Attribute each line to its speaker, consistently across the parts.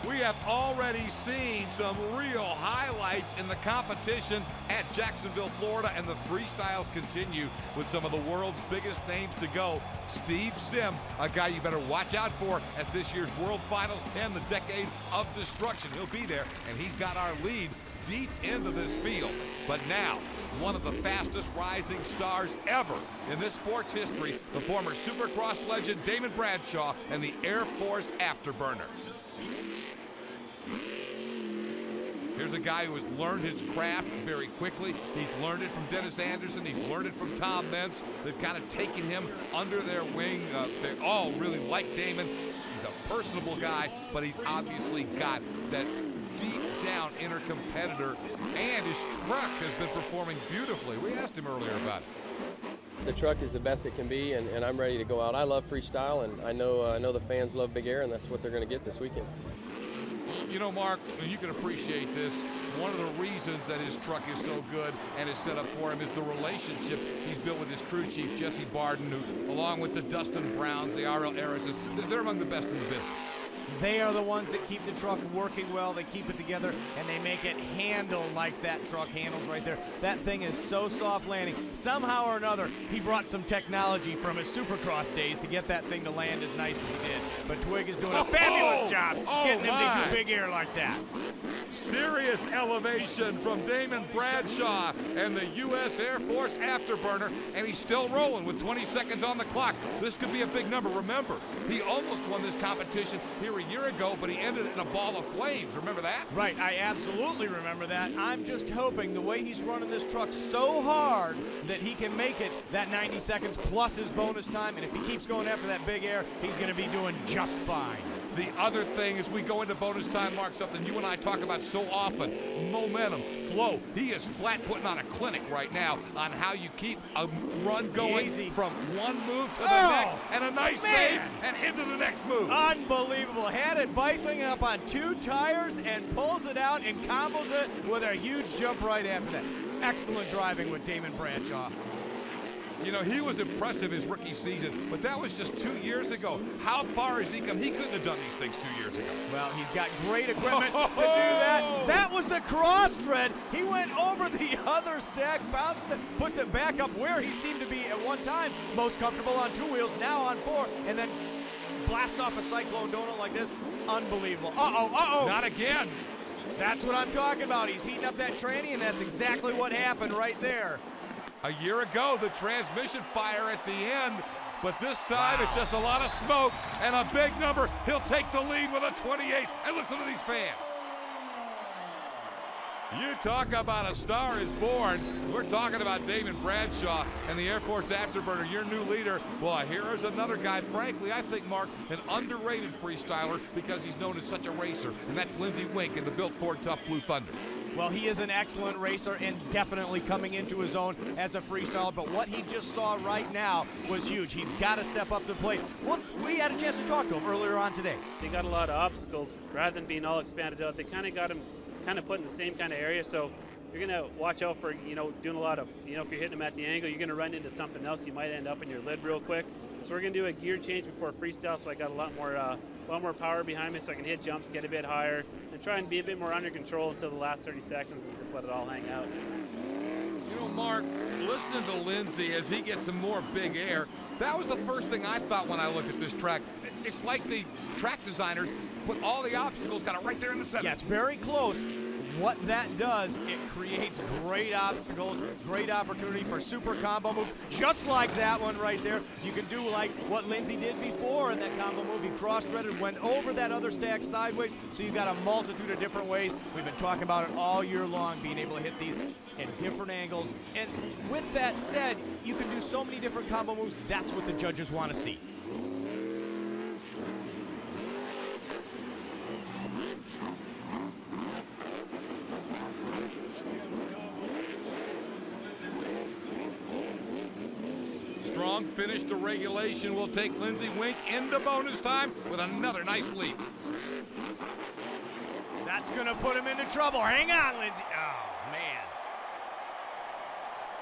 Speaker 1: We have already seen some real highlights in the competition at Jacksonville, Florida, and the freestyles continue with some of the world's biggest names to go. Steve Sims, a guy you better watch out for at this year's World Finals 10, the Decade of Destruction. He'll be there, and he's got our lead deep into this field. But now, one of the fastest rising stars ever in this sport's history, the former Supercross legend Damon Bradshaw and the Air Force Afterburner. Here's a guy who has learned his craft very quickly. He's learned it from Dennis Anderson. He's learned it from Tom Meents. They've kind of taken him under their wing. They all really like Damon. He's a personable guy, but he's obviously got that deep down inner competitor, and his truck has been performing beautifully. We asked him earlier about it.
Speaker 2: The truck is the best it can be, and I'm ready to go out. I love freestyle, and I know the fans love Big Air, and that's what they're going to get this weekend.
Speaker 1: You know, Mark, you can appreciate this. One of the reasons that his truck is so good and is set up for him is the relationship he's built with his crew chief, Jesse Barden, who, along with the Dustin Browns, the R.L. Harrises, they're among the best in the business.
Speaker 3: They are the ones that keep the truck working well, they keep it together, and they make it handle like that truck handles right there. That thing is so soft landing. Somehow or another, he brought some technology from his Supercross days to get that thing to land as nice as he did. But Twig is doing a fabulous job getting him to do Big Air like that.
Speaker 1: Serious elevation from Damon Bradshaw and the U.S. Air Force Afterburner, and he's still rolling with 20 seconds on the clock. This could be a big number. Remember, he almost won this competition here a year ago, but he ended it in a ball of flames. Remember that?
Speaker 3: Right, I absolutely remember that. I'm just hoping the way he's running this truck so hard that he can make it that 90 seconds plus his bonus time, and if he keeps going after that Big Air, he's going to be doing just fine.
Speaker 1: The other thing as we go into bonus time, Mark, something you and I talk about so often, momentum, flow. He is flat putting on a clinic right now on how you keep a run going from one move to the next, and a nice save, and into the next move.
Speaker 3: Unbelievable. Had it bicycling up on two tires and pulls it out and combos it with a huge jump right after that. Excellent driving with Damon Bradshaw.
Speaker 1: You know, he was impressive his rookie season, but that was just 2 years ago. How far has he come? He couldn't have done these things 2 years ago.
Speaker 3: Well, he's got great equipment to do that. That was a cross thread. He went over the other stack, bounced it, puts it back up where he seemed to be at one time. Most comfortable on two wheels, now on four, and then blasts off a cyclone donut like this. Unbelievable. Uh-oh.
Speaker 1: Not again.
Speaker 3: That's what I'm talking about. He's heating up that tranny, and that's exactly what happened right there.
Speaker 1: A year ago, the transmission fire at the end, but this time it's just a lot of smoke and a big number. He'll take the lead with a 28, and listen to these fans. You talk about a star is born. We're talking about Damon Bradshaw and the Air Force Afterburner, your new leader. Well, here's another guy, frankly, I think, Mark, an underrated freestyler because he's known as such a racer, and that's Lindsey Wink in the Built Ford Tough Blue Thunder.
Speaker 3: Well, he is an excellent racer and definitely coming into his own as a freestyler, but what he just saw right now was huge. He's got to step up to the plate. Well, we had a chance to talk to him earlier on today.
Speaker 4: They got a lot of obstacles. Rather than being all expanded out, they kind of got him put in the same kind of area, so you're going to watch out for, doing a lot of, if you're hitting them at the angle, you're going to run into something else. You might end up in your lid real quick. So we're going to do a gear change before freestyle, so I got a lot more power behind me so I can hit jumps, get a bit higher, and try and be a bit more under control until the last 30 seconds and just let it all hang out.
Speaker 1: You know, Mark, listening to Lindsey as he gets some more Big Air, that was the first thing I thought when I looked at this track. It's like the track designers put all the obstacles kind of right there in the center.
Speaker 3: Yeah, it's very close. What that does, it creates great obstacles, great opportunity for super combo moves, just like that one right there. You can do like what Lindsey did before in that combo move. He cross-threaded, went over that other stack sideways, so you've got a multitude of different ways. We've been talking about it all year long, being able to hit these at different angles. And with that said, you can do so many different combo moves. That's what the judges want to see.
Speaker 1: Strong finish to regulation will take Lindsey Wink into bonus time with another nice leap.
Speaker 3: That's going to put him into trouble. Hang on, Lindsey. Oh, man.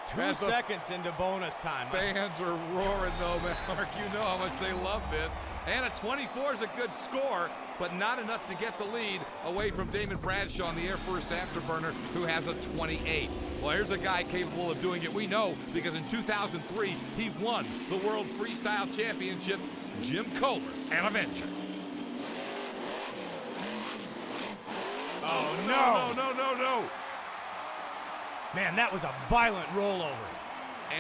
Speaker 3: 2 seconds into bonus time.
Speaker 1: Fans are roaring, though, man. Mark, you know how much they love this. And a 24 is a good score, but not enough to get the lead away from Damon Bradshaw on the Air Force Afterburner, who has a 28. Well, here's a guy capable of doing it. We know because in 2003, he won the World Freestyle Championship, Jim Kohler, an Avenger.
Speaker 3: Oh,
Speaker 1: No.
Speaker 3: Man, that was a violent rollover.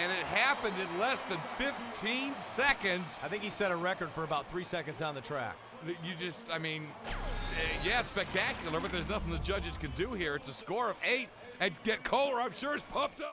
Speaker 1: And it happened in less than 15 seconds.
Speaker 3: I think he set a record for about 3 seconds on the track.
Speaker 1: You just, I mean, yeah, it's spectacular, but there's nothing the judges can do here. It's a score of 8, and get Kohler, I'm sure, is pumped up.